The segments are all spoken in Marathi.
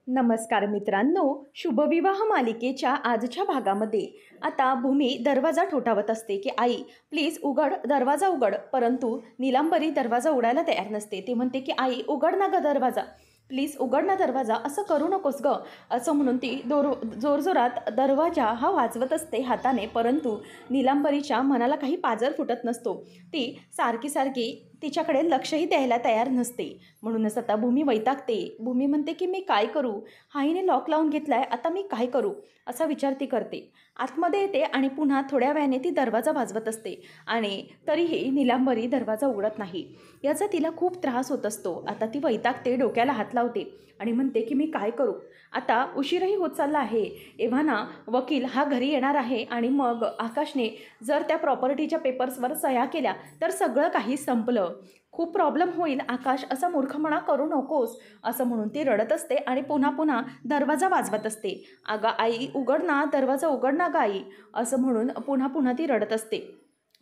नमस्कार मित्रांनो, शुभविवाह मालिकेच्या आजच्या भागामध्ये आता भूमी दरवाजा ठोठावत असते की आई प्लीज उघड, दरवाजा उघड. परंतु नीलांबरी दरवाजा उघडायला तयार नसते. ती म्हणते की आई उघड ना ग दरवाजा, प्लीज उघड ना दरवाजा, असं करू नकोस ग, असं म्हणून ती जोरजोरात दरवाजा हा वाजवत असते हाताने. परंतु नीलांबरीच्या मनाला काही पाजर फुटत नसतो. ती सारखी सारखी तिच्याकडे लक्षही द्यायला तयार नसते. म्हणूनच आता भूमी वैतागते. भूमी म्हणते की मी काय करू, आईने लॉक लावून घेतलाय, आता मी काय करू, असा विचार ती करते. आतमध्ये येते आणि पुन्हा थोड्या वेळाने ती दरवाजा वाजवत असते आणि तरीही नीलांबरी दरवाजा उघडत नाही. याचा तिला खूप त्रास होत असतो. आता ती वैतागते, डोक्याला हात लावते आणि म्हणते की मी काय करू. आता उशीरही होत चालला आहे. एव्हाना वकील हा घरी येणार आहे आणि मग आकाशने जर त्या प्रॉपर्टीच्या पेपर्सवर सह्या केल्या तर सगळं काही संपलं. खूप प्रॉब्लेम होईल आकाश, असा मूर्खपणा करू नकोस, असं म्हणून ती रडत असते आणि पुन्हा पुन्हा दरवाजा वाजवत असते. अगं आई उघड ना, दरवाजा उघड ना ग आई, असं म्हणून पुन्हा पुन्हा ती रडत असते.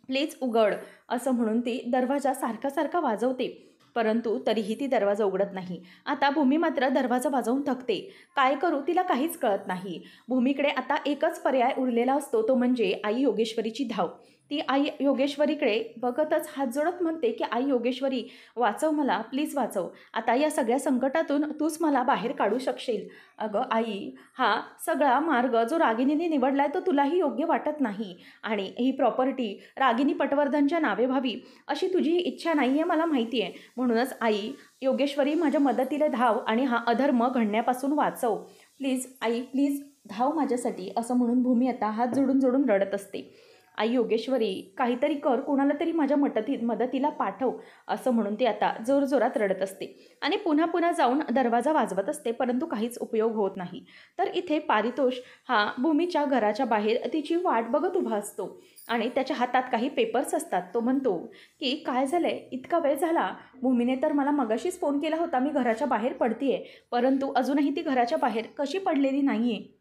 प्लीज उघड, असं म्हणून ती दरवाजा सारखा सारखा वाजवते. परंतु तरीही ती दरवाजा उघडत नाही. आता भूमी मात्र दरवाजा वाजवून थकते. काय करू तिला काहीच कळत नाही. भूमीकडे आता एकच पर्याय उरलेला असतो, तो म्हणजे आई योगेश्वरीची धाव. ती आई योगेश्वरीकडे बघतच हात जोडत म्हणते की आई योगेश्वरी वाचव मला, प्लीज वाचव. आता या सगळ्या संकटातून तूच मला बाहेर काढू शकशील. अगं आई, हा सगळा मार्ग जो रागिनीने निवडलाय तो तुलाही योग्य वाटत नाही आणि ही प्रॉपर्टी रागिनी पटवर्धनच्या नावे व्हावी अशी तुझी इच्छा नाही आहे मला माहिती आहे. म्हणूनच आई योगेश्वरी माझ्या मदतीला धाव आणि हा अधर्म घडण्यापासून वाचव. प्लीज आई, प्लीज धाव माझ्यासाठी, असं म्हणून भूमी आता हात जोडून जोडून रडत असते. आई योगेश्वरी काहीतरी कर, कोणाला तरी माझ्या मदतीला पाठव, असं म्हणून ती आता जोरजोरात रडत असते आणि पुन्हा पुन्हा जाऊन दरवाजा वाजवत असते. परंतु काहीच उपयोग होत नाही. तर इथे पारितोष हा भूमीच्या घराच्या बाहेर तिची वाट बघत उभा असतो आणि त्याच्या हातात काही पेपर्स असतात. तो म्हणतो की काय झालंय, इतका वेळ झाला, भूमीने तर मला मगाशीच फोन केला होता, मी घराच्या बाहेर पडतीये, परंतु अजूनही ती घराच्या बाहेर कशी पडलेली नाही आहे.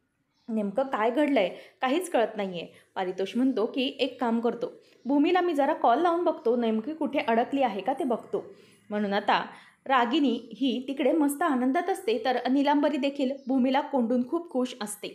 नेमकं काय घडलंय काहीच कळत नाही आहे. पारितोष म्हणतो की एक काम करतो, भूमीला मी जरा कॉल लावून बघतो, नेमकी कुठे अडकली आहे का ते बघतो. म्हणून आता रागिनी ही तिकडे मस्त आनंदात असते. तर नीलांबरी देखील भूमीला कोंडून खूप खुश असते.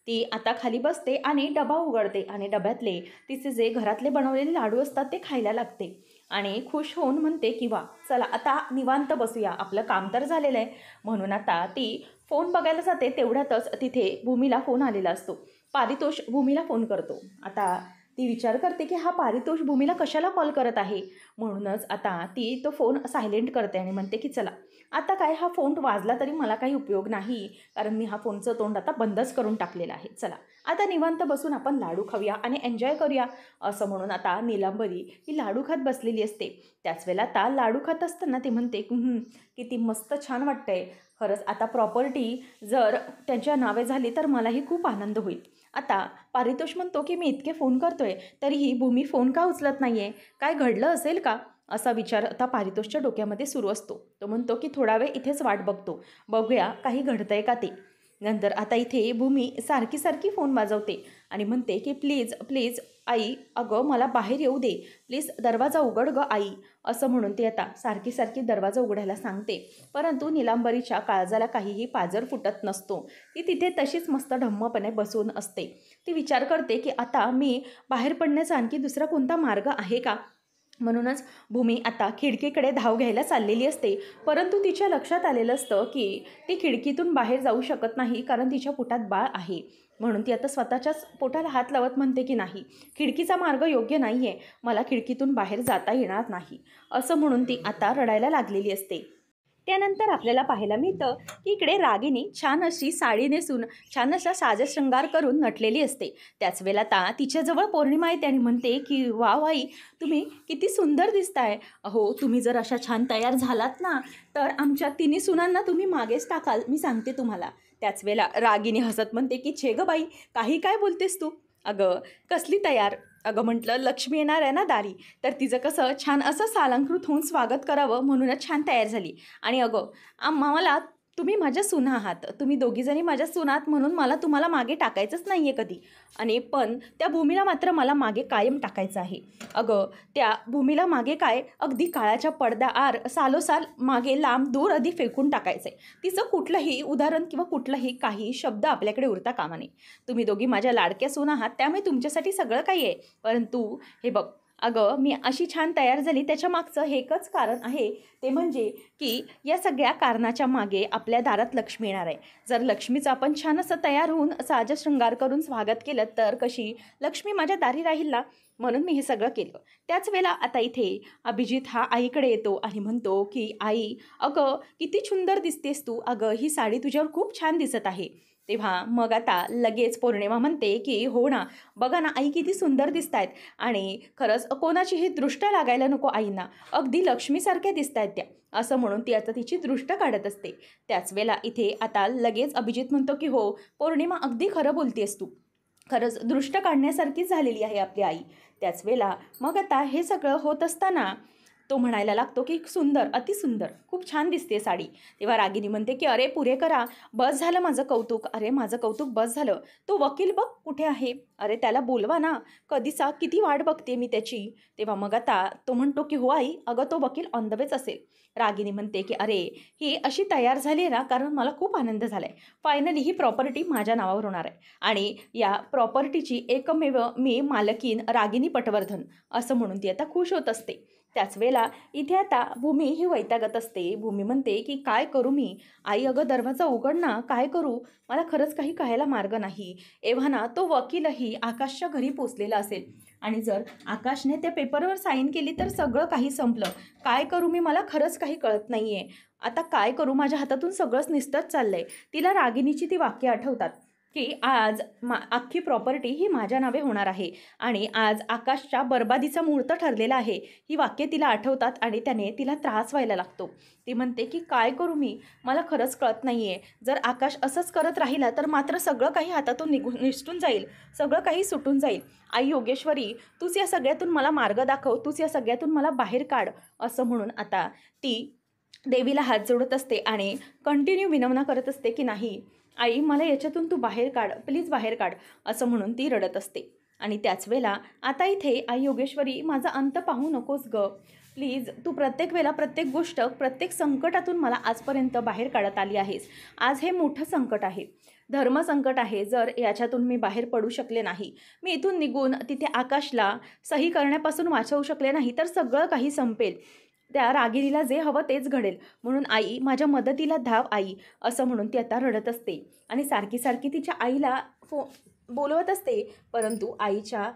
ती आता खाली बसते आणि डबा उघडते आणि डब्यातले तिचे जे घरातले बनवलेले लाडू असतात ते खायला लागते आणि खुश होऊन म्हणते की वा, चला आता निवांत बसूया, आपलं काम तर झालेलं आहे. म्हणून आता ती फोन बघायला जाते. तेवढ्यातच तिथे भूमीला फोन आलेला असतो. पारितोष भूमीला फोन करतो. आता ती विचार करते की हा पारितोष भूमीला कशाला कॉल करत आहे. म्हणूनच आता ती तो फोन सायलेंट करते आणि म्हणते की चला आता काय, हा फोन वाजला तरी मला काही उपयोग नाही, कारण मी हा फोनचं तोंड आता बंदच करून टाकलेलं आहे. चला आता निवांत बसून आपण लाडू खाऊया आणि एन्जॉय करूया, असं म्हणून आता नीलांबरी ही लाडू खात बसलेली असते. त्याच वेळेला आता लाडू खात असताना ती म्हणते किती मस्त छान वाटतंय खरंच, आता प्रॉपर्टी जर त्यांच्या नावे झाली तर मलाही खूप आनंद होईल. आता पारितोष म्हणतो की मी इतके फोन करतोय तरीही भूमी फोन का उचलत नाही आहे, काय घडलं असेल का, असा विचार आता पारितोषच्या डोक्यामध्ये सुरू असतो. तो म्हणतो की थोडा वेळ इथेच वाट बघतो, बघूया काही घडतंय का ते. नंतर आता इथे भूमी सारखी सारखी फोन वाजवते आणि म्हणते की प्लीज प्लीज आई, अगं मला बाहेर येऊ दे, प्लीज दरवाजा उघड ग आई, असं म्हणून ती आता सारखी सारखी दरवाजा उघडायला सांगते. परंतु नीलांबरीच्या काळजाला काहीही पाजर फुटत नसतो. ती तिथे तशीच मस्त ढम्मपणे बसून असते. ती विचार करते की आता मी बाहेर पडण्याचा आणखी दुसरा कोणता मार्ग आहे का. म्हणूनच भूमी आता खिडकीकडे धाव घ्यायला चाललेली असते. परंतु तिच्या लक्षात आलेलं असतं की ती खिडकीतून बाहेर जाऊ शकत नाही, कारण तिच्या पोटात बाळ आहे. म्हणून ती आता स्वतःच्याच पोटाला हात लावत म्हणते की नाही, खिडकीचा मार्ग योग्य नाही आहे, मला खिडकीतून बाहेर जाता येणार नाही, असं म्हणून ती आता रडायला लागलेली असते. त्यानंतर आपल्याला पाहायला मिळतं की इकडे रागिनी छान अशी साडी नेसून छान असा साजशृंगार करून नटलेली असते. त्याच वेळेला आता तिच्याजवळ पौर्णिमा येते आणि म्हणते की वा वाई, तुम्ही किती सुंदर दिसताय. अहो, तुम्ही जर अशा छान तयार झालात ना तर आमच्या तिन्ही सुनांना तुम्ही मागेच टाकाल, मी सांगते तुम्हाला. त्याच वेळेला रागिनी हसत म्हणते की छे ग बाई, काही काय बोलतेस तू, अगं कसली तयार, अगं म्हटलं लक्ष्मी येणार आहे ना दारी, तर तिचं कसं छान असं सालंकृत होऊन स्वागत करावं म्हणूनच छान तयार झाली. आणि अगं मला तुम्ही माझ्या सुना आहात, तुम्ही दोघीजणी माझ्या सुना आहात म्हणून मला तुम्हाला मागे टाकायचंच नाही आहे कधी. आणि पण त्या भूमीला मात्र मला मागे कायम टाकायचं आहे. अगं त्या भूमीला मागे काय अगदी काळाच्या पडद्याआड सालोसाल मागे लांब दूर आधी फेकून टाकायचं आहे. तिचं कुठलंही उदाहरण किंवा कुठलंही काही शब्द आपल्याकडे उरता कामा नये. तुम्ही दोघी माझ्या लाडक्या सुना आहात, त्यामुळे तुमच्यासाठी सगळं काही आहे. परंतु हे बघ, अगं मी अशी छान तयार झाली त्याच्या मागचं हे एकच कारण आहे, ते म्हणजे की या सगळ्या कारणाच्या मागे आपल्या दारात लक्ष्मी येणार आहे. जर लक्ष्मीचं आपण छान असं तयार होऊन साज शृंगार करून स्वागत केलं तर कशी लक्ष्मी माझ्या दारी राहील ना, म्हणून मी हे सगळं केलं. त्याच वेळेला आता इथे अभिजित हा आईकडे येतो आणि म्हणतो की आई, अगं किती सुंदर दिसतेस तू, अगं ही साडी तुझ्यावर खूप छान दिसत आहे. तेव्हा मग आता लगेच पौर्णिमा म्हणते की हो ना, बघा ना आई किती सुंदर दिसत आहेत. आणि खरंच कोणाचीही दृष्ट लागायला नको आईंना, अगदी लक्ष्मीसारख्या दिसत आहेत त्या, असं म्हणून ती आता तिची दृष्ट काढत असते. त्याच वेळेला इथे आता लगेच अभिजित म्हणतो की हो पौर्णिमा, अगदी खरं बोलतेस तू, खरंच दृष्ट काढण्यासारखीच झालेली आहे आपली आई. त्याच वेळेला मग आता हे सगळं होत असताना तो म्हणायला लागतो की सुंदर, अतिसुंदर, खूप छान दिसते साडी. तेव्हा रागिनी म्हणते की अरे पुरे करा, बस झालं माझं कौतुक, अरे माझं कौतुक बस झालं. तो वकील बघ कुठे आहे, अरे त्याला बोलवा ना, कधीचा किती वाट बघते मी त्याची. तेव्हा मग आता तो म्हणतो की हो आई, अगं तो वकील ऑन द वेच असेल. रागिनी म्हणते की अरे ही अशी तयार झाली आहे ना, कारण मला खूप आनंद झाला आहे. फायनली ही प्रॉपर्टी माझ्या नावावर होणार आहे आणि या प्रॉपर्टीची एकमेव मी मालकीन रागिनी पटवर्धन, असं म्हणून ती आता खुश होत असते. त्याच वेळेला इथे आता भूमी ही वैतागत असते. भूमी म्हणते की काय करू मी, आई अगं दरवाजा उघड ना, काय करू, मला खरंच काही कळायला मार्ग नाही. एव्हा ना तो वकीलही आकाशच्या घरी पोचलेला असेल आणि जर आकाशने त्या पेपरवर साईन केली तर सगळं काही संपलं. काय करू मी, मला खरंच काही कळत नाही आहे. आता काय करू, माझ्या हातातून सगळंच निसटत चाललं आहे. तिला रागिनीची ती वाक्य आठवतात की आज अख्खी प्रॉपर्टी ही माझ्या नावे होणार आहे आणि आज आकाशच्या बर्बादीचा मुहूर्त ठरलेला आहे. ही वाक्य तिला आठवतात आणि त्याने तिला त्रास व्हायला लागतो. ती म्हणते की काय करू मी, मला खरंच कळत नाही आहे. जर आकाश असंच करत राहिला तर मात्र सगळं काही हातातून निसटून जाईल, सगळं काही सुटून जाईल. आई योगेश्वरी, तूच या सगळ्यातून मला मार्ग दाखव, तूच या सगळ्यातून मला बाहेर काढ, असं म्हणून आता ती देवीला हात जोडत असते आणि कंटिन्यू विनवणा करत असते की नाही आई, मला याच्यातून तू बाहेर काढ, प्लीज बाहेर काढ, असं म्हणून ती रडत असते. आणि त्याच वेळेला आता इथे आई योगेश्वरी, माझा अंत पाहू नकोस ग, प्लीज तू प्रत्येक वेळेला प्रत्येक गोष्ट प्रत्येक संकटातून मला आजपर्यंत बाहेर काढत आली आहेस. आज हे मोठं संकट आहे, धर्मसंकट आहे. जर याच्यातून मी बाहेर पडू शकले नाही, मी इथून निघून तिथे आकाशला सही करण्यापासून वाचवू शकले नाही तर सगळं काही संपेल. त्या रागिणीला जे हवं तेच घडेल. म्हणून आई माझ्या मदतीला धाव आई, असं म्हणून ती आता रडत असते आणि सारखी सारखी तिच्या आईला बोलवत असते. परंतु आईच्या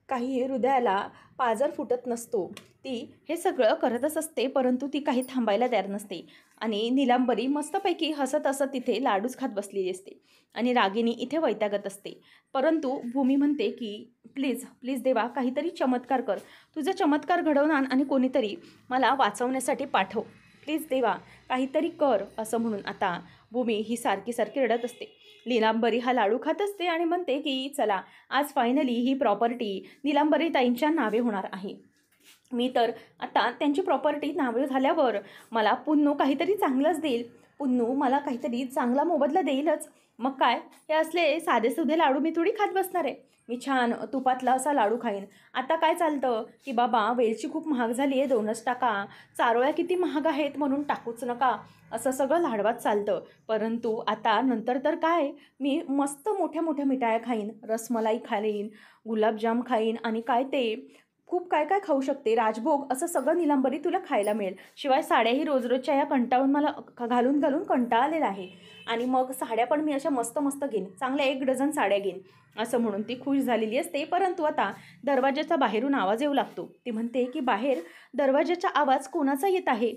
काही हृदयाला पाजर फुटत नसतो. ती हे सगळं करतच असते परंतु ती काही थांबायला तयार नसते. आणि नीलांबरी मस्तपैकी हसत हसत तिथे लाडूच खात बसलेली असते आणि रागिनी इथे वैतागत असते. परंतु भूमी म्हणते की प्लीज प्लीज देवा, काहीतरी चमत्कार कर, तुझा चमत्कार घडवून आण आणि कोणीतरी मला वाचवण्यासाठी पाठव, प्लीज देवा काहीतरी कर, असं म्हणून आता भूमी ही सारखी सारखी रडत असते. नीलांबरी हा लाडू खात असते आणि म्हणते की चला, आज फायनली ही प्रॉपर्टी नीलांबरी ताईंच्या नावे होणार आहे. मी तर आता त्यांची प्रॉपर्टी नावे झाल्यावर मला पुन्नू काहीतरी चांगलंच देईल, पुन्नू मला काहीतरी चांगला मोबदला देईलच. मग काय, हे असले साधेसुधे लाडू मी थोडी खात बसणार आहे, मी छान तुपातला असा लाडू खाईन. आता काय चालतं की बाबा वेलची खूप महाग झाली आहे, 2च टाका, चारोळ्या किती महाग आहेत म्हणून टाकूच नका, असं सगळं लाडवात चालतं. परंतु आता नंतर तर काय, मी मस्त मोठ्या मोठ्या मिठाया खाईन, रसमलाई खाईन, गुलाबजाम खाईन आणि काय ते खूप काय काय खाऊ शकते, राजभोग, असं सगळं नीलांबरी तुला खायला मिळेल. शिवाय साड्याही रोज रोजच्या या कंटाळून मला घालून घालून कंटाळा आलेला आहे आणि मग साड्या पण मी अशा मस्त मस्त घेईन, चांगल्या 1 डझन साड्या घेईन, असं म्हणून ती खुश झालेली असते. परंतु आता दरवाजाचा बाहेरून आवाज येऊ लागतो. ती म्हणते की बाहेर दरवाजाचा आवाज कोणाचा येत आहे,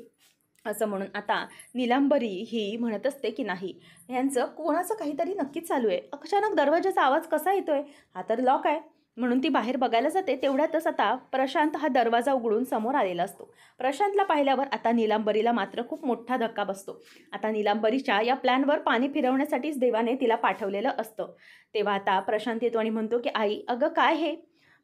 असं म्हणून आता नीलांबरी ही म्हणत असते की नाही, ह्यांचं कोणाचं काहीतरी नक्कीच चालू आहे. अचानक दरवाजाचा आवाज कसा येतोय, हा तर लॉक आहे, म्हणून ती बाहेर बघायला जाते. तेवढ्यातच आता प्रशांत हा दरवाजा उघडून समोर आलेला असतो. प्रशांतला पाहिल्यावर आता नीलांबरीला मात्र खूप मोठा धक्का बसतो. आता नीलांबरीच्या या प्लॅनवर पाणी फिरवण्यासाठीच देवाने तिला पाठवलेलं असतं. तेव्हा आता प्रशांत येतो आणि म्हणतो की आई, अगं काय हे,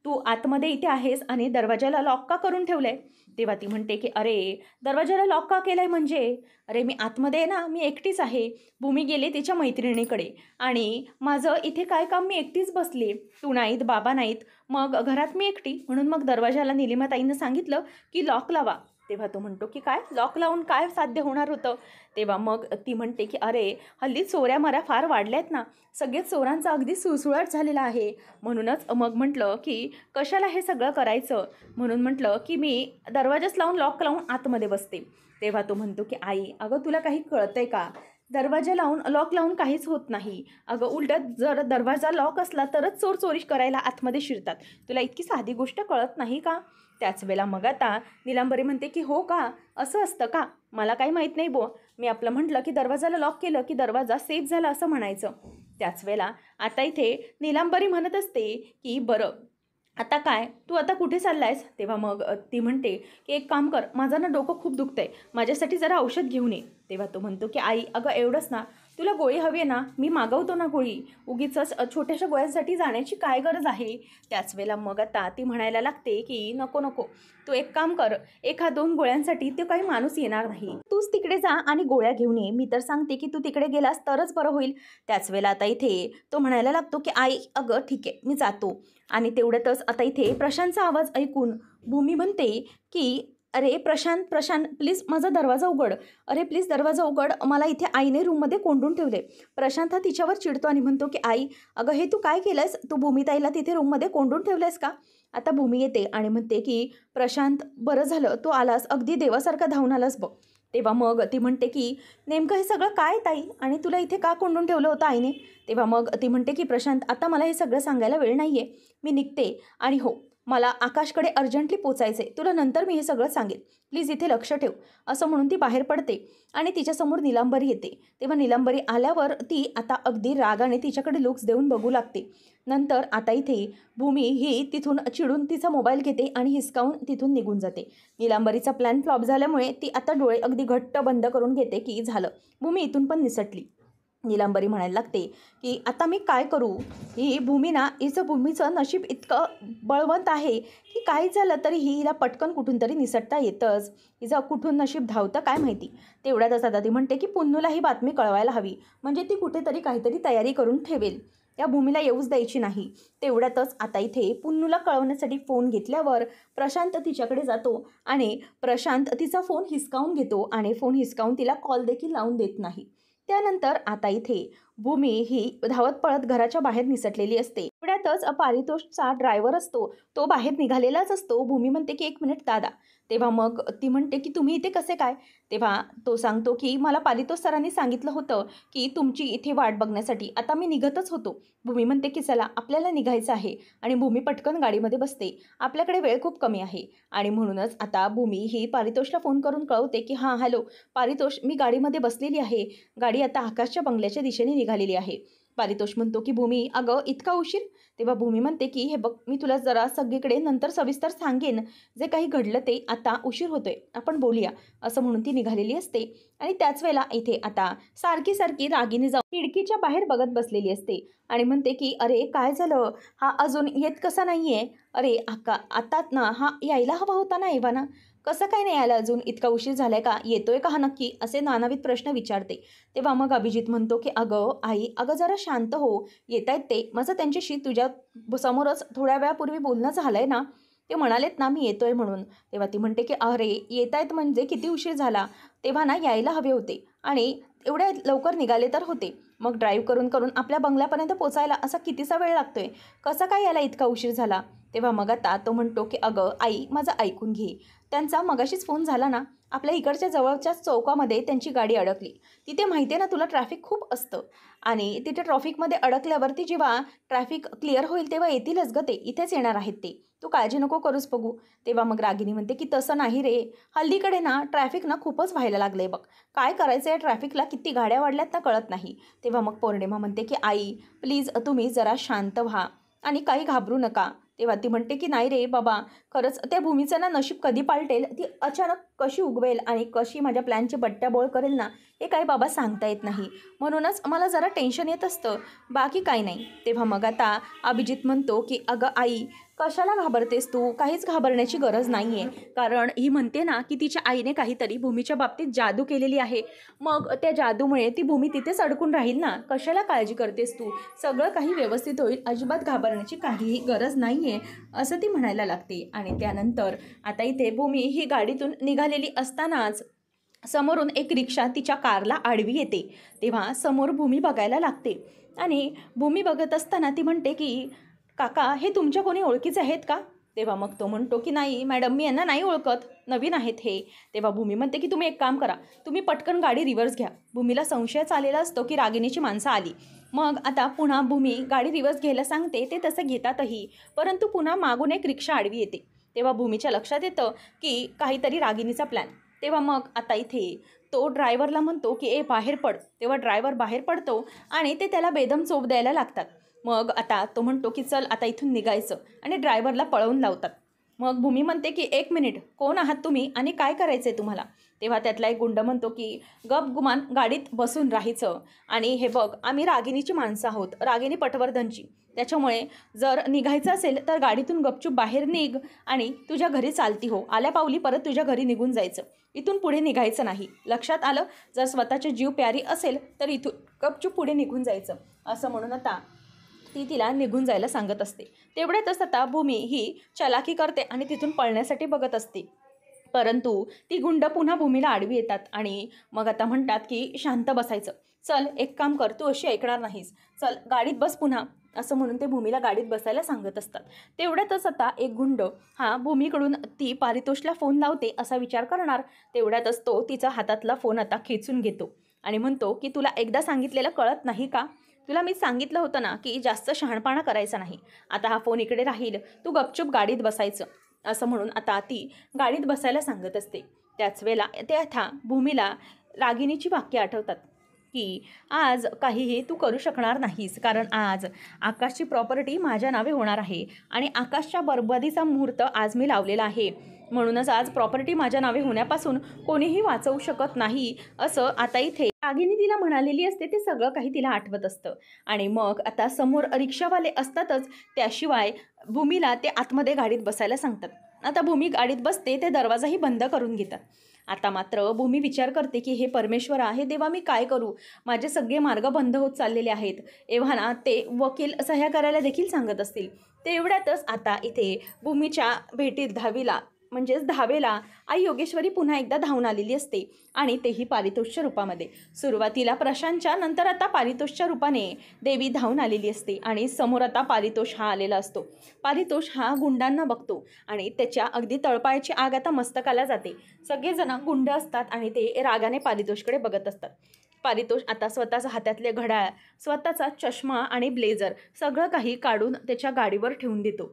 तू आतमध्ये इथे आहेस आणि दरवाजाला लॉक का करून ठेवलंय? तेव्हा ती म्हणते की अरे, दरवाजाला लॉक का केलंय म्हणजे? अरे मी आतमध्ये आहे ना, मी एकटीच आहे. भूमी गेली तिच्या मैत्रिणीकडे आणि माझं इथे काय काम, मी एकटीच बसली. तू नाहीत, बाबा नाहीत, मग घरात मी एकटी. म्हणून मग दरवाजाला निलिमाताईनं सांगितलं की लॉक लावा. तेव्हा तो म्हणतो की काय लॉक लावून काय साध्य होणार होतं? तेव्हा मग ती म्हणते की अरे, हल्ली चोऱ्या-माऱ्या फार वाढल्यात ना, सगळेच चोरांचा अगदी सुळसुळाट झालेला आहे. म्हणूनच मग म्हटलं की कशाला हे सगळं करायचं, म्हणून म्हटलं की मी दरवाजाच लावून लॉक लावून आतमध्ये बसते. तेव्हा तो म्हणतो की आई, अगं तुला काही कळतंय का? दरवाजा लावून लॉक लावून काहीच होत नाही. अगं उलटं जर दरवाजा लॉक असला तरच चोर चोरी करायला आतमध्ये शिरतात. तुला इतकी साधी गोष्ट कळत नाही का? त्याच वेळेला मग आता नीलांबरी म्हणते की हो का, असं असतं का? मला काही माहीत नाही बुवा. मी आपलं म्हटलं की दरवाजाला लॉक केलं की दरवाजा सेफ झाला असं म्हणायचं. त्याच वेळेला आता इथे नीलांबरी म्हणत असते की बरं, आता काय, तू आता कुठे चाललायस? तेव्हा मग ती म्हणते की एक काम कर, माझं ना डोकं खूप दुखतंय, माझ्यासाठी जरा औषध घेऊन ये. तेव्हा तो म्हणतो की आई, अगं एवढंच ना, तुला गोळी हवी आहे ना, मी मागवतो ना गोळी. उगीचच छोट्याशा गोळ्यांसाठी जाण्याची काय गरज आहे? त्याच वेळेला मग आता ती म्हणायला लागते की नको नको, तू एक काम कर, 1-2 गोळ्यांसाठी तो काही माणूस येणार नाही, तूच तिकडे जा आणि गोळ्या घेऊन ये. मी तर सांगते की तू तिकडे गेलास तरच बरं होईल. त्याच वेळेला आता इथे तो म्हणायला लागतो की आई, अगं ठीक आहे, मी जातो. आणि तेवढ्यातच आता इथे प्रशांतचा आवाज ऐकून भूमी म्हणते की अरे प्रशांत, प्रशांत प्लीज माझा दरवाजा उघड. अरे प्लीज दरवाजा उघड, मला इथे आईने रूममध्ये कोंडून ठेवले. प्रशांत हा तिच्यावर चिडतो आणि म्हणतो की आई, अगं हे तू काय केलंयस? तू भूमिताईला तिथे रूममध्ये कोंडून ठेवलंयस का? आता भूमी येते आणि म्हणते की प्रशांत, बरं झालं तू आलास, अगदी देवासारखा धावून आलास बघ. तेव्हा मग ती म्हणते की नेमकं हे सगळं काय ताई, आणि तुला इथे का कोंडून ठेवलं होतं आईने? तेव्हा मग ती म्हणते की प्रशांत, आता मला हे सगळं सांगायला वेळ नाही आहे, मी निघते. आणि हो, मला आकाशकडे अर्जंटली पोचायचे, तुला नंतर मी हे सगळं सांगेन, प्लीज इथे लक्ष ठेव. असं म्हणून ती बाहेर पडते आणि तिच्यासमोर नीलांबरी येते. तेव्हा नीलांबरी आल्यावर ती आता अगदी रागाने तिच्याकडे लुक्स देऊन बघू लागते. नंतर आता इथे भूमी ही तिथून चिडून तिचा मोबाईल घेते आणि हिसकावून तिथून निघून जाते. नीलांबरीचा प्लॅन फ्लॉप झाल्यामुळे ती आता डोळे अगदी घट्ट बंद करून घेते की झालं, भूमी इथून पण निसटली. नीलांबरी म्हणायला लागते की आता मी काय करू? ही भूमी ना, भूमीचं नशीब इतकं बळवंत आहे की काही झालं तरी हिला पटकन कुठून तरी निसटता येतंच. हिचं कुठून नशीब धावतं काय माहिती. तेवढ्यातच आता ती म्हणते की पुन्नूला ही बातमी कळवायला हवी, म्हणजे ती कुठेतरी काहीतरी तयारी करून ठेवेल, त्या भूमीला येऊच द्यायची नाही. तेवढ्यातच आता इथे पुन्नूला कळवण्यासाठी फोन घेतल्यावर प्रशांत तिच्याकडे जातो आणि प्रशांत तिचा फोन हिसकावून घेतो आणि फोन हिसकावून तिला कॉल देखील लावून देत नाही. त्यानंतर आता इथे भूमी ही धावत पळत घराच्या बाहेर निसटलेली असते. तेवढ्यातच पारितोषचा ड्रायव्हर असतो, तो बाहेर निघालेलाच असतो. भूमी म्हणते की 1 मिनिट दादा. तेव्हा मग ती म्हणते की तुम्ही इथे कसे काय? तेव्हा तो सांगतो की मला पारितोष सरांनी सांगितलं होतं की तुमची इथे वाट बघण्यासाठी, आता मी निघतच होतो. भूमी म्हणते की चला आपल्याला निघायचं आहे आणि भूमी पटकन गाडीमध्ये बसते. आपल्याकडे वेळ खूप कमी आहे आणि म्हणूनच आता भूमी ही पारितोषला फोन करून कळवते की हां हॅलो पारितोष, मी गाडीमध्ये बसलेली आहे, गाडी आता आकाशच्या बंगल्याच्या दिशेने निघालेली आहे. पारितोष म्हणतो की भूमी, अगं इतका उशीर? तेव्हा भूमी म्हणते की हे बघ, मी तुला जरा सगळीकडे नंतर सविस्तर सांगेन, जे काही घडलं ते, आता उशीर होतोय, आपण बोलूया. असं म्हणून ती निघालेली असते आणि त्याच वेळेला इथे आता सारखी सारखी रागिनी जाऊन खिडकीच्या बाहेर बघत बसलेली असते आणि म्हणते की अरे काय झालं, हा अजून येत कसा नाही आहे? अरे आता ना हा यायला हवा होता ना एव्हाना, कसं काय नाही आला अजून? इतका उशीर झालाय का? येतोय का हा नक्की? असे नानाविध प्रश्न विचारते. तेव्हा मग अभिजित म्हणतो की अगं आई, अगं जरा शांत हो, येत आहेत ते, माझं त्यांच्याशी तुझ्या समोरच थोड्या वेळापूर्वी बोलणं झालंय ना, ते म्हणालेत ना मी येतोय म्हणून. तेव्हा ती म्हणते की अरे येत आहेत म्हणजे किती उशीर झाला, तेव्हा ना यायला हवे होते आणि एवढ्या लवकर निघाले तर होते. मग ड्राईव्ह करून करून आपल्या बंगल्यापर्यंत पोचायला असा कितीसा वेळ लागतोय, कसा काय याला इतका उशीर झाला? तेव्हा मग आता तो म्हणतो की अगं आई, माझं ऐकून घे, त्यांचा मगाशीच फोन झाला ना, आपल्या इकडच्या जवळच्याच चौकामध्ये त्यांची गाडी अडकली. तिथे माहिती आहे ना तुला, ट्रॅफिक खूप असतं आणि तिथे ट्रॅफिकमध्ये अडकल्यावरती जेव्हा ट्रॅफिक क्लिअर होईल तेव्हा येतीलच गं ते, इथेच येणार आहेत ते, तू काळजी नको करूस बघू. तेव्हा मग रागिनी म्हणते की तसं नाही रे, हल्लीकडे ना ट्रॅफिक ना खूपच व्हायला लागलं आहे बघ, काय करायचं आहे ट्रॅफिकला, किती गाड्या वाढल्यात ना कळत नाही. तेव्हा मग पौर्णिमा म्हणते की आई प्लीज तुम्ही जरा शांत व्हा आणि काही घाबरू नका. तेव्हा ती म्हणते की नाही रे बाबा, खरंच त्या भूमीचं ना नशीब कधी पालटेल, ती अचानक कशी उगवेल आणि कशी माझ्या प्लॅनची बट्ट्याबोळ करेल ना, हे काही बाबा सांगता येत नाही. म्हणूनच मला जरा टेन्शन येत असतं, बाकी काही नाही. तेव्हा मग आता अभिजित म्हणतो की अगं आई, कशाला घाबरतेस तू? काहीच घाबरण्याची गरज नाही आहे. कारण ही म्हणते ना की तिच्या आईने काहीतरी भूमीच्या बाबतीत जादू केलेली आहे. मग त्या जादूमुळे ती भूमी तिथेच अडकून राहील ना. कशाला काळजी करतेस तू? सगळं काही व्यवस्थित होईल. अजिबात घाबरण्याची काहीही गरज नाही आहे, असं ती म्हणायला लागते. आणि त्यानंतर आता इथे भूमी ही गाडीतून निघालेली असतानाच समोरून एक रिक्षा तिच्या कारला आडवी येते. तेव्हा समोर भूमी बघायला लागते आणि भूमी बघत असताना ती म्हणते की काका, हे तुमच्या कोणी ओळखीचे आहेत का? तेव्हा मग तो म्हणतो की नाही मॅडम, मी यांना नाही ओळखत, नवीन आहेत हे. तेव्हा भूमी म्हणते की तुम्ही एक काम करा, तुम्ही पटकन गाडी रिव्हर्स घ्या. भूमीला संशयच आलेला असतो की रागिणीची माणसं आली. मग आता पुन्हा भूमी गाडी रिव्हर्स घ्यायला सांगते. ते तसं घेतातही, परंतु पुन्हा मागून एक रिक्षा आडवी येते. तेव्हा भूमीच्या लक्षात येतं की काहीतरी रागिणीचा प्लॅन. तेव्हा मग आता इथे तो ड्रायव्हरला म्हणतो की ए बाहेर पड. तेव्हा ड्रायव्हर बाहेर पडतो आणि ते त्याला बेदम चोप द्यायला लागतात. मग आता तो म्हणतो की चल आता इथून निघायचं आणि ड्रायव्हरला पळवून लावतात. मग भूमी म्हणते की एक मिनिट, कोण आहात तुम्ही आणि काय करायचं आहे तुम्हाला? तेव्हा त्यातला एक गुंड म्हणतो की गप गुमान गाडीत बसून राहायचं आणि हे बघ, आम्ही रागिणीची माणसं आहोत, रागिणी पटवर्धनची. त्याच्यामुळे जर निघायचं असेल तर गाडीतून गपचूप बाहेर निघ आणि तुझ्या घरी चालती हो. आल्या पावली परत तुझ्या घरी निघून जायचं, इथून पुढे निघायचं नाही. लक्षात आलं? जर स्वतःची जीव प्यारी असेल तर इथून गपचूप पुढे निघून जायचं. असं म्हणून आता ती तिला निघून जायला सांगत असते. तेवढ्यातच आता भूमी ही चलाकी करते आणि तिथून पळण्यासाठी बघत असते. परंतु ती गुंड पुन्हा भूमीला आडवी येतात आणि मग आता म्हणतात की शांत बसायचं. चल एक काम कर, तू अशी ऐकणार नाहीस, चल गाडीत बस पुन्हा. असं म्हणून ते भूमीला गाडीत बसायला सांगत असतात. तेवढ्यातच आता एक गुंड हा भूमीकडून ती पारितोषला फोन लावते असा विचार करणार. तेवढ्यातच तो तिचा हातातला फोन आता खेचून घेतो आणि म्हणतो की तुला एकदा सांगितलेलं कळत नाही का? तुला मी सांगितलं होतं ना की जास्त शहाणपणा करायचा नाही. आता हा फोन इकडे राहील, तू गपचूप गाडीत बसायचं. असं म्हणून आता ती गाडीत बसायला सांगत असते. त्याच वेळेला ते आता भूमीला रागिणीची वाक्य आठवतात की आज काहीही तू करू शकणार नाहीस, कारण आज आकाशची प्रॉपर्टी माझ्या नावे होणार आहे आणि आकाशच्या बरबादीचा मुहूर्त आज मी लावलेला आहे. म्हणूनच आज प्रॉपर्टी माझ्या नावे होण्यापासून कोणीही वाचवू शकत नाही, असं आता इथे रागिनी तिला म्हणालेली असते. ते सगळं काही तिला आठवत असतं. आणि मग आता समोर रिक्षावाले असतातच, त्याशिवाय भूमीला ते आतमध्ये गाडीत बसायला सांगतात. आता भूमी गाडीत बसते, ते दरवाजाही बंद करून घेतात. आता मात्र भूमी विचार करते की हे परमेश्वरा, हे देवा, मी काय करू? माझे सगळे मार्ग बंद होत चाललेले आहेत. एव्हाना ते वकील सह्या करायला देखील सांगत असतील. तेवढ्यातच आता इथे भूमीच्या भेटीत म्हणजेच धावेला आई योगेश्वरी पुन्हा एकदा धावून आलेली असते आणि तेही पारितोषच्या रूपामध्ये. सुरुवातीला प्रशांतच्या, नंतर आता पारितोषच्या रूपाने देवी धावून आलेली असते आणि समोर आता पारितोष हा आलेला असतो. पारितोष हा गुंडांना बघतो आणि त्याच्या अगदी तळपायाची आग आता मस्तकाला जाते. सगळेजण गुंड असतात आणि ते रागाने पारितोषकडे बघत असतात. पारितोष आता स्वतःचा हातातले घड्याळ, स्वतःचा चष्मा आणि ब्लेझर सगळं काही काढून त्याच्या गाडीवर ठेवून देतो.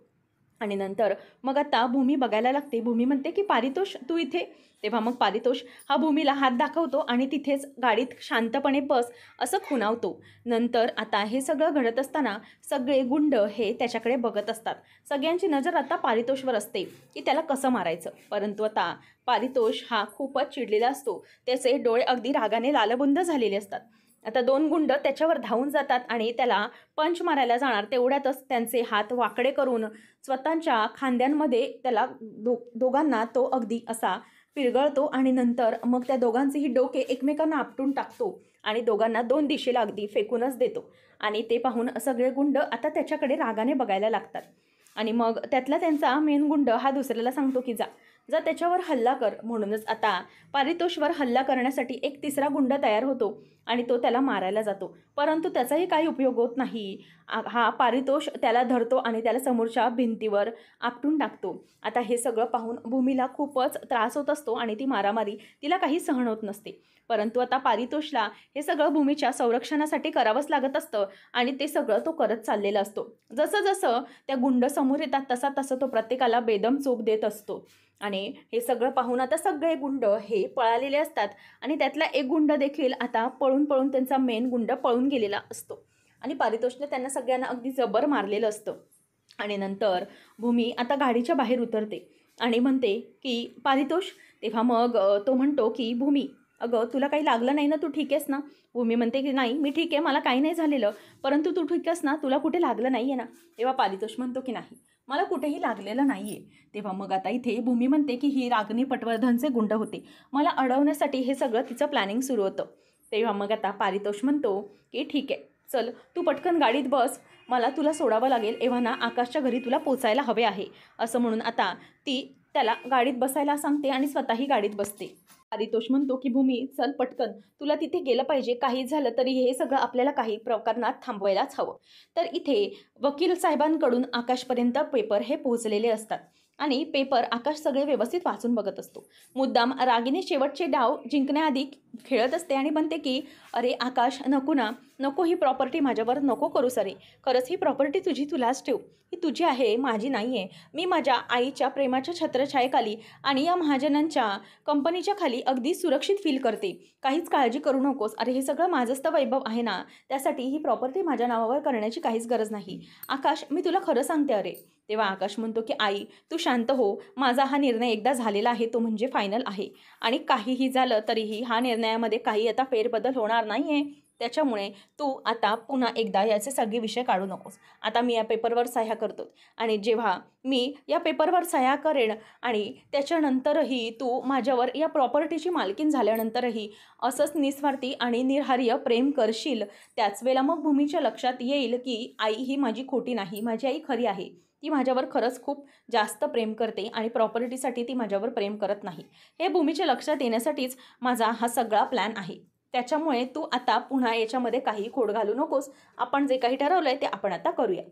आणि नंतर मग आता भूमी बघायला लागते. भूमी म्हणते की पारितोष, तू इथे? तेव्हा मग पारितोष हा भूमीला हात दाखवतो आणि तिथेच गाडीत शांतपणे बस असं खुणावतो. नंतर आता हे सगळं घडत असताना सगळे गुंड हे त्याच्याकडे बघत असतात. सगळ्यांची नजर आता पारितोषवर असते की त्याला कसं मारायचं. परंतु आता पारितोष हा खूपच चिडलेला असतो. त्याचे डोळे अगदी रागाने लालबुंद झालेले असतात. आता दोन गुंड त्याच्यावर धावून जातात आणि त्याला पंच मारायला जाणार. तेवढ्यातच त्यांचे हात वाकडे करून स्वतःच्या खांद्यांमध्ये त्याला दोघांना तो अगदी असा पिरगळतो आणि नंतर मग त्या दोघांचेही डोके एकमेकांना आपटून टाकतो आणि दोघांना दोन दिशेला अगदी फेकूनच देतो. आणि ते पाहून सगळे गुंड आता त्याच्याकडे रागाने बघायला लागतात. आणि मग त्यातला त्यांचा मेन गुंड हा दुसऱ्याला सांगतो की जा त्याच्यावर हल्ला कर. म्हणूनच आता पारितोषवर हल्ला करण्यासाठी एक तिसरा गुंड तयार होतो आणि तो त्याला मारायला जातो. परंतु त्याचाही काही उपयोग होत नाही. हा पारितोष त्याला धरतो आणि त्याला समोरच्या भिंतीवर आपटून टाकतो. आता हे सगळं पाहून भूमीला खूपच त्रास होत असतो आणि ती मारामारी तिला काही सहन होत नसते. परंतु आता पारितोषला हे सगळं भूमीच्या संरक्षणासाठी करावंच लागत असतं आणि ते सगळं तो करत चाललेला असतो. जसं जसं त्या गुंड समोर येतात तसा तसं तो प्रत्येकाला बेदम चोप देत असतो. आणि हे सगळं पाहून आता सगळे गुंड हे पळालेले असतात आणि त्यातला एक गुंड देखील आता पळून त्यांचा मेन गुंड पळून गेलेला असतो आणि पारितोषने त्यांना सगळ्यांना अगदी जबर मारलेलं असतं. आणि नंतर भूमी आता गाडीच्या बाहेर उतरते आणि म्हणते की पारितोष, तेव्हा मग तो म्हणतो की भूमी, अगं तुला काही लागलं नाही ना, तू ठीक आहेस ना? भूमी म्हणते की नाही मी ठीक आहे, मला काही नाही झालेलं, परंतु तू ठीक आहेस ना, तुला कुठे लागलं नाही आहे ना? तेव्हा पारितोष म्हणतो की नाही, मला कुठेही लागलेलं नाही आहे. तेव्हा मग आता इथे भूमी म्हणते की ही रागिनी पटवर्धनचे गुंड होते, मला अडवण्यासाठी हे सगळं तिचं प्लॅनिंग सुरू होतं. तेव्हा मग आता पारितोष म्हणतो की ठीक आहे, चल तू पटकन गाडीत बस, मला तुला सोडावं लागेल, एव्हाना आकाशच्या घरी तुला पोचायला हवे आहे. असं म्हणून आता ती त्याला गाडीत बसायला सांगते आणि स्वतःही गाडीत बसते. पारितोष म्हणतो की भूमी चल पटकन, तुला तिथे गेलं पाहिजे, काही झालं तरी हे सगळं आपल्याला काही प्रकरणात थांबवायलाच हवं. तर इथे वकील साहेबांकडून आकाशपर्यंत पेपर हे पोहोचलेले असतात आणि पेपर आकाश सगळे व्यवस्थित वाचून बघत असतो. मुद्दाम रागिनी शेवटचे डाव जिंकण्याआधी खेळत असते आणि म्हणते की अरे आकाश नको ना, नको, ही प्रॉपर्टी माझ्यावर नको करूस, अरे खरंच ही प्रॉपर्टी तुझी तुलाच ठेव, ही तुझी आहे, माझी नाही आहे. मी माझ्या आईच्या प्रेमाच्या छत्रछायेखाली आणि या महाजनांच्या कंपनीच्या खाली अगदी सुरक्षित फील करते, काहीच काळजी करू नकोस. अरे हे सगळं माझंच तर वैभव आहे ना, त्यासाठी ही प्रॉपर्टी माझ्या नावावर करण्याची काहीच गरज नाही. आकाश मी तुला खरं सांगते अरे. तेव्हा आकाश म्हणतो की आई तू शांत हो, माझा हा निर्णय एकदा झालेला आहे, तो म्हणजे फायनल आहे आणि काहीही झालं तरीही हा निर्णयामध्ये काही आता फेरबदल होणार नाही आहे. त्याच्यामुळे तू आता पुन्हा एकदा याचे सगळे विषय काढू नकोस. आता मी या पेपरवर सह्या करतो आणि जेव्हा मी या पेपरवर सह्या करेन आणि त्याच्यानंतरही तू माझ्यावर या प्रॉपर्टीची मालकीन झाल्यानंतरही असंच निस्वार्थी आणि निर्हार्य प्रेम करशील, त्याच वेळेला मग भूमीच्या लक्षात येईल की आई ही माझी खोटी नाही, माझी आई खरी आहे, ती माझ्यावर खरंच खूप जास्त प्रेम करते आणि प्रॉपर्टीसाठी ती माझ्यावर प्रेम करत नाही. हे भूमीच्या लक्षात येण्यासाठीच माझा हा सगळा प्लॅन आहे. त्याच्यामुळे तू आता पुन्हा याच्यामध्ये काही खोड घालू नकोस, आपण जे काही ठरवलं आहे ते आपण आता करूया.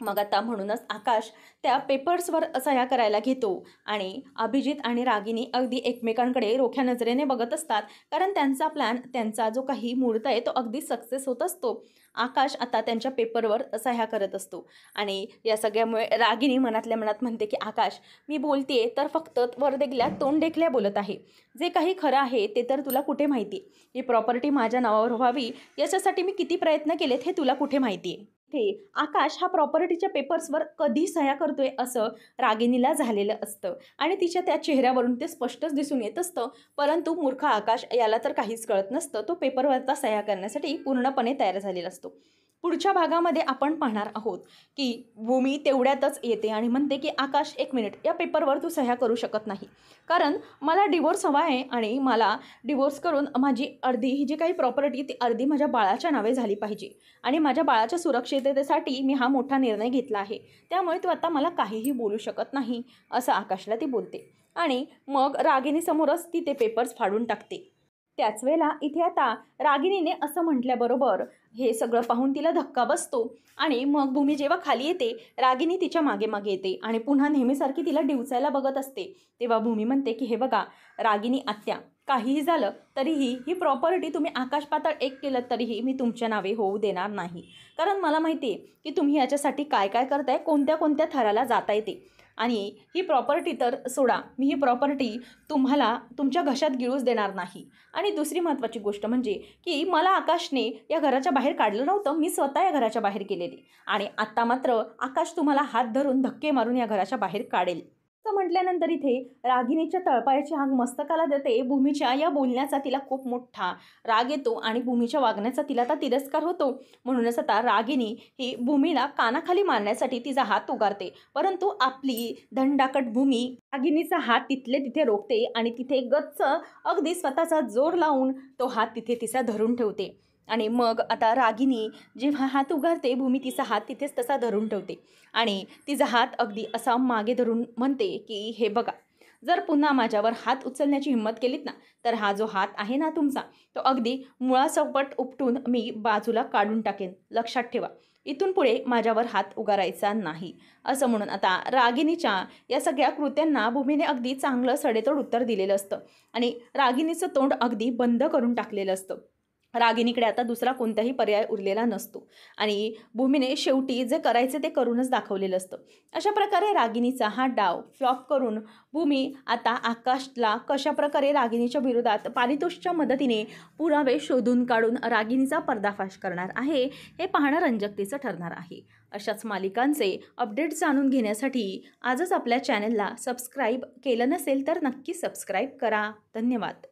मग आता म्हणूनच आकाश त्या पेपर्सवर सह्या करायला घेतो आणि अभिजित आणि रागिनी अगदी एकमेकांकडे रोख्या नजरेने बघत असतात, कारण त्यांचा प्लॅन, त्यांचा जो काही मुहूर्त आहे तो अगदी सक्सेस होत असतो. आकाश आता त्यांच्या पेपरवर सह्या करत असतो आणि या सगळ्यामुळे रागिनी मनातल्या मनात म्हणते की आकाश मी बोलतेय तर फक्त वर देखल्या तोंड देखल्या बोलत आहे, जे काही खरं आहे ते तर तुला कुठे माहिती, ही प्रॉपर्टी माझ्या नावावर व्हावी याच्यासाठी मी किती प्रयत्न केलेत हे तुला कुठे माहिती आहे. ते आकाश हा प्रॉपर्टीच्या पेपर्सवर कधी सह्या करतोय असं रागिनीला झालेलं असतं आणि तिच्या त्या चेहऱ्यावरून ते स्पष्टच दिसून येत असतं, परंतु मूर्ख आकाश याला तर काहीच कळत नसतं. तो पेपरवरचा सह्या करण्यासाठी पूर्णपणे तयार झालेला असतो. पुढच्या भागामध्ये आपण पाहणार आहोत की भूमी तेवढ्यातच येते आणि म्हणते की आकाश एक मिनिट, या पेपरवर तू सह्या करू शकत नाही, कारण मला डिवोर्स हवा आहे आणि मला डिवोर्स करून माझी अर्धी ही जी काही प्रॉपर्टी ती अर्धी माझ्या बाळाच्या नावे झाली पाहिजे आणि माझ्या बाळाच्या सुरक्षिततेसाठी मी हा मोठा निर्णय घेतला आहे, त्यामुळे तू आता मला काहीही बोलू शकत नाही, असं आकाशला ती बोलते आणि मग रागिनीसमोरच ती ते पेपर्स फाडून टाकते. त्याच वेळेला इथे आता रागिनीने असं म्हटल्याबरोबर हे सगळं पाहून तिला धक्का बसतो आणि मग भूमी जेव्हा खाली येते, रागिनी तिच्या मागे मागे येते आणि पुन्हा नेहमीसारखी तिला डिवचायला बघत असते. तेव्हा भूमी म्हणते की हे बघा रागिनी आत्या, काहीही झालं तरीही ही प्रॉपर्टी तुम्ही आकाश पाताळ एक केलं तरीही मी तुमच्या नावे होऊ देणार नाही, कारण मला माहिती आहे की तुम्ही याच्यासाठी काय काय करताय, कोणत्या कोणत्या थराला जाता येते आणि ही प्रॉपर्टी तर सोडा, मी ही प्रॉपर्टी तुम्हाला तुमच्या घशात गिळूच देणार नाही. आणि दुसरी महत्त्वाची गोष्ट म्हणजे की मला आकाशने या घराच्या बाहेर काढलं नव्हतं, मी स्वतः या घराच्या बाहेर केलेली आणि आत्ता मात्र आकाश तुम्हाला हात धरून धक्के मारून या घराच्या बाहेर काढेल. असं म्हटल्यानंतर इथे रागिनीच्या तळपायाची आग मस्तकाला देते. भूमीच्या या बोलण्याचा तिला खूप मोठा राग येतो आणि भूमीच्या वागण्याचा तिला आता तिरस्कार होतो. म्हणूनच आता रागिनी ही भूमीला कानाखाली मारण्यासाठी तिचा हात उगारते, परंतु आपली धनडाकट भूमी रागिनीचा हात तिथले तिथे रोखते आणि तिथे गच्च अगदी स्वतःचा जोर लावून तो हात तिथे तिचा धरून ठेवते. आणि मग आता रागिनी जेव्हा हात उगारते, भूमी तिचा हात तिथेच तसा धरून ठेवते आणि तिचा हात अगदी असा मागे धरून म्हणते की हे बघा, जर पुन्हा माझ्यावर हात उचलण्याची हिंमत केलीत ना, तर हा जो हात आहे ना तुमचा, तो अगदी मुळासकट उपटून मी बाजूला काढून टाकेन, लक्षात ठेवा, इथून पुढे माझ्यावर हात उगारायचा नाही. असं म्हणून आता रागिनीच्या या सगळ्या कृत्यांना भूमीने अगदी चांगलं सडेतोड उत्तर दिलेलं असतं आणि रागिनीचं तोंड अगदी बंद करून टाकलेलं असतं. रागिणीकडे आता दुसरा कोणताही पर्याय उरलेला नसतो आणि भूमीने शेवटी जे करायचे ते करूनच दाखवलेलं असतं. अशा प्रकारे रागिणीचा हा डाव फ्लॉप करून भूमी आता आकाशला कशाप्रकारे रागिणीच्या विरोधात पारितोषिकच्या मदतीने पुरावे शोधून काढून रागिणीचा पर्दाफाश करणार आहे, हे पाहणं रंजकतेचं ठरणार आहे. अशाच मालिकांचे अपडेट जाणून घेण्यासाठी आजच आपल्या चॅनलला सबस्क्राईब केलं नसेल तर नक्की सबस्क्राईब करा. धन्यवाद.